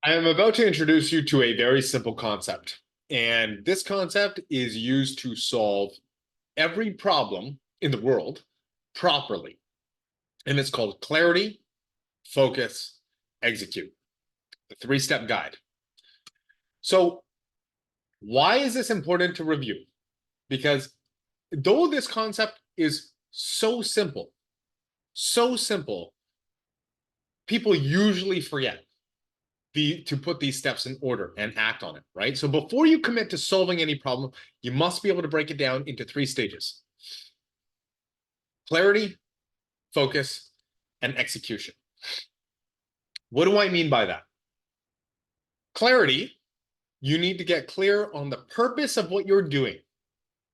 I am about to introduce you to a very simple concept. And this concept is used to solve every problem in the world properly. And it's called clarity, focus, execute, the three-step guide. So, why is this important to review? Because though this concept is so simple, people usually forget to put these steps in order and act on it, right? So before you commit to solving any problem, you must be able to break it down into three stages: clarity, focus, and execution. What do I mean by that? Clarity, you need to get clear on the purpose of what you're doing,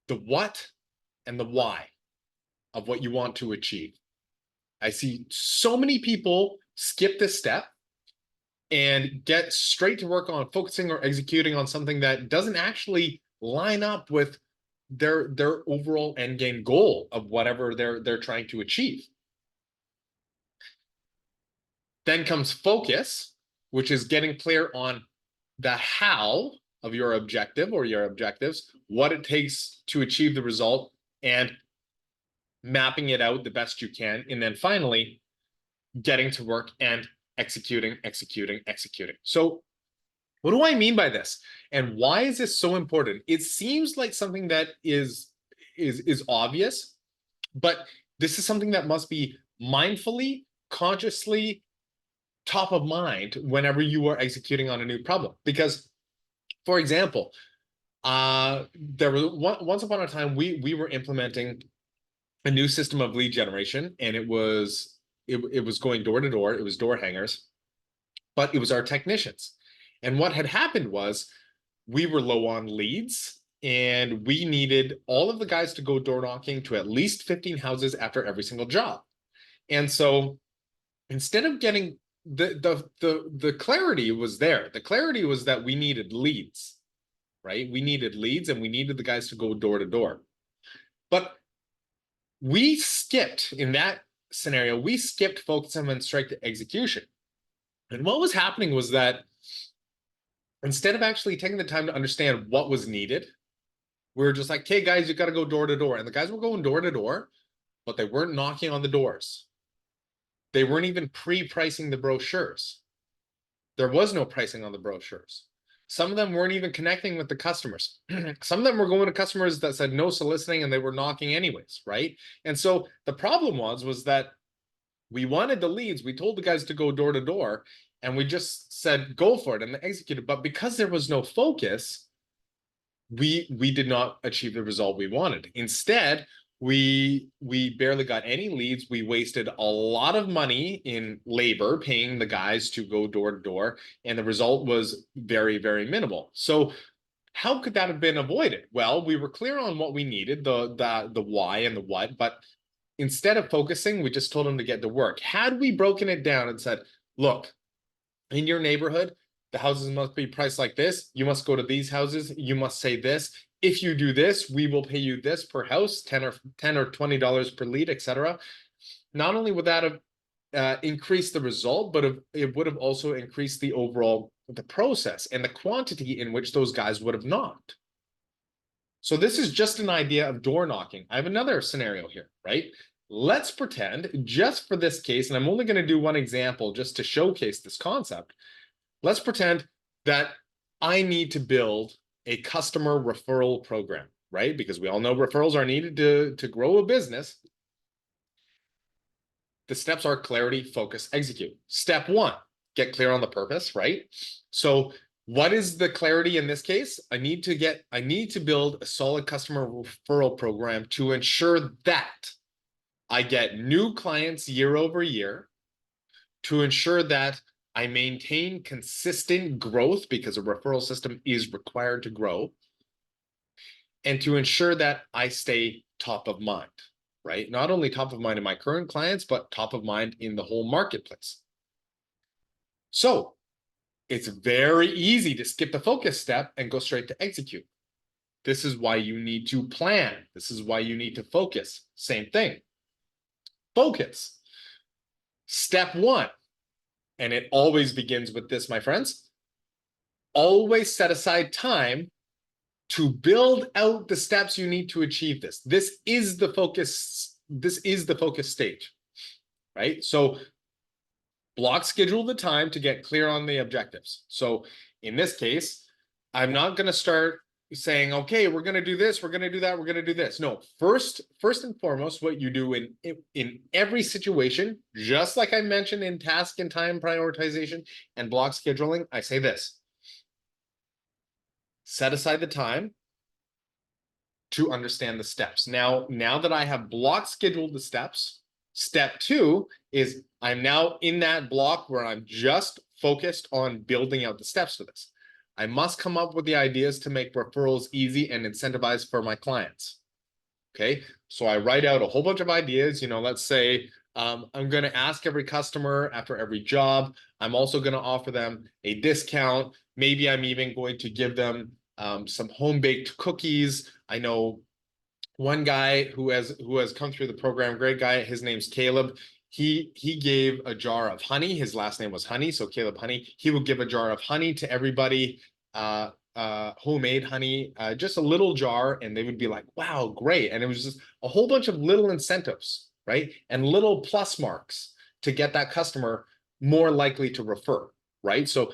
the what and the why of what you want to achieve. I see so many people skip this step and get straight to work on focusing or executing on something that doesn't actually line up with their overall end game goal of whatever they're trying to achieve. Then comes focus, which is getting clear on the how of your objective or your objectives, what it takes to achieve the result, and mapping it out the best you can. And then finally, getting to work and executing. So what do I mean by this? And why is this so important? It seems like something that is obvious, but this is something that must be mindfully, consciously top of mind whenever you are executing on a new problem. Because, for example, there was once upon a time we were implementing a new system of lead generation, and it was going door to door. It was door hangers, but it was our technicians. And what had happened was we were low on leads, and we needed all of the guys to go door knocking to at least 15 houses after every single job. And so instead of getting the clarity was there. The clarity was that we needed leads, right? We needed leads, and we needed the guys to go door to door. But we skipped, in that scenario, we skipped focus and went straight to execution. And what was happening was that instead of actually taking the time to understand what was needed, we were just like, hey guys, you got to go door to door. And the guys were going door to door, but they weren't knocking on the doors. They weren't even pre-pricing the brochures. There was no pricing on the brochures. Some of them weren't even connecting with the customers. Some of them were going to customers that said no soliciting, and they were knocking anyways, right? And so the problem was that we wanted the leads. We told the guys to go door to door, and we just said, go for it, and they executed. But because there was no focus, we did not achieve the result we wanted. Instead, we barely got any leads. We wasted a lot of money in labor paying the guys to go door to door, and the result was very, very minimal. So how could that have been avoided? Well, we were clear on what we needed, the why and the what, but instead of focusing, we just told them to get to work. Had we broken it down and said, look, in your neighborhood, the houses must be priced like this. You must go to these houses. You must say this. If you do this, we will pay you this per house, $10 or $20 per lead, etc. Not only would that have increased the result, but it would have also increased the overall process and the quantity in which those guys would have knocked. So this is just an idea of door knocking. I have another scenario here, right? Let's pretend, just for this case, and I'm only going to do one example just to showcase this concept. Let's pretend that I need to build a customer referral program, right? Because we all know referrals are needed to grow a business. The steps are clarity, focus, execute. Step one, get clear on the purpose, right? So what is the clarity in this case? I need to build a solid customer referral program to ensure that I get new clients year over year, to ensure that I maintain consistent growth, because a referral system is required to grow, and to ensure that I stay top of mind, right? Not only top of mind in my current clients, but top of mind in the whole marketplace. So it's very easy to skip the focus step and go straight to execute. This is why you need to plan. This is why you need to focus. Same thing. Focus. Step one, and it always begins with this, my friends: always set aside time to build out the steps you need to achieve this. This is the focus. This is the focus stage, right? So block schedule the time to get clear on the objectives. So in this case, I'm not going to start saying, okay, we're going to do this, we're going to do that, we're going to do this. No, first and foremost, what you do in every situation, just like I mentioned in task and time prioritization and block scheduling, I say this: set aside the time to understand the steps. Now that I have block scheduled the steps, step 2 is I'm now in that block where I'm just focused on building out the steps for this. I must come up with the ideas to make referrals easy and incentivized for my clients. Okay, so I write out a whole bunch of ideas. Let's say I'm going to ask every customer after every job. I'm also going to offer them a discount. Maybe I'm even going to give them some home-baked cookies. I know one guy who has come through the program, great guy. His name's Caleb. He gave a jar of honey. His last name was Honey, so Caleb Honey. He would give a jar of honey to everybody, homemade honey, just a little jar, and they would be like, wow, great. And it was just a whole bunch of little incentives, right? And little plus marks to get that customer more likely to refer, right? So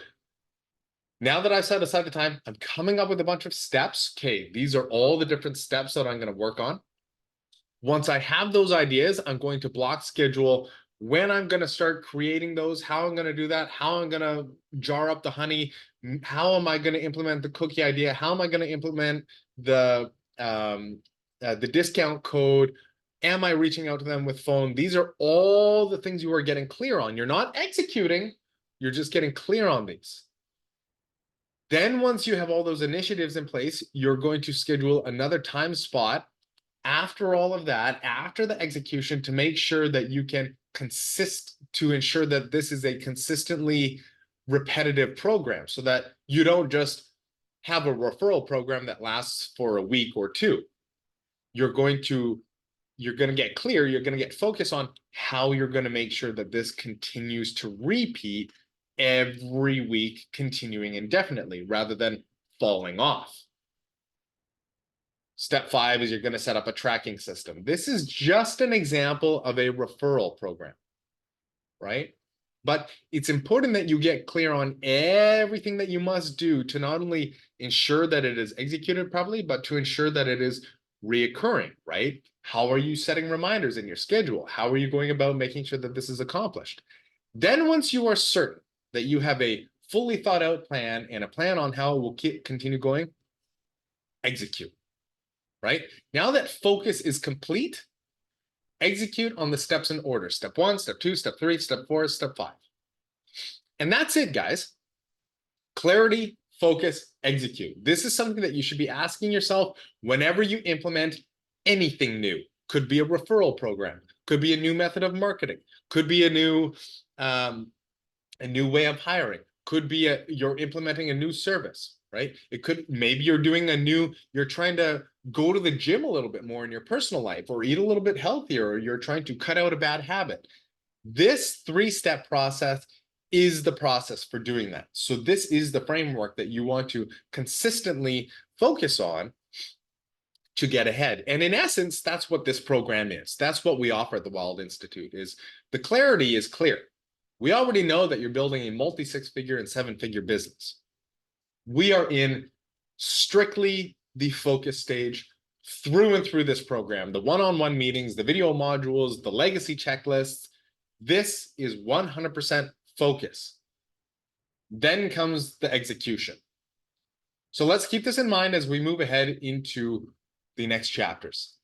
now that I've set aside the time, I'm coming up with a bunch of steps. Okay, these are all the different steps that I'm going to work on. Once I have those ideas, I'm going to block schedule when I'm going to start creating those, how I'm going to do that, how I'm going to jar up the honey, how am I going to implement the cookie idea, how am I going to implement the discount code, am I reaching out to them with phone? These are all the things you are getting clear on. You're not executing, you're just getting clear on these. Then once you have all those initiatives in place, you're going to schedule another time spot after all of that, after the execution, to make sure that you can ensure that this is a consistently repetitive program, so that you don't just have a referral program that lasts for a week or two. You're going to get clear, you're going to get focused on how you're going to make sure that this continues to repeat every week, continuing indefinitely, rather than falling off. Step 5 is you're going to set up a tracking system. This is just an example of a referral program, right? But it's important that you get clear on everything that you must do to not only ensure that it is executed properly, but to ensure that it is reoccurring, right? How are you setting reminders in your schedule? How are you going about making sure that this is accomplished? Then once you are certain that you have a fully thought out plan and a plan on how it will continue going, execute. Right? Now that focus is complete, execute on the steps in order. Step 1, step 2, step 3, step 4, step 5. And that's it, guys. Clarity, focus, execute. This is something that you should be asking yourself whenever you implement anything new. Could be a referral program, could be a new method of marketing, could be a new way of hiring, could be you're implementing a new service, right? It could, maybe you're trying to go to the gym a little bit more in your personal life, or eat a little bit healthier, or you're trying to cut out a bad habit. This 3-step process is the process for doing that. So this is the framework that you want to consistently focus on to get ahead. And in essence, that's what this program is. That's what we offer at the Wild Institute. Is the clarity is clear. We already know that you're building a multi-6-figure and 7-figure business. We are in strictly the focus stage through and through this program. The one-on-one meetings, the video modules, the legacy checklists. This is 100% focus. Then comes the execution. So let's keep this in mind as we move ahead into the next chapters.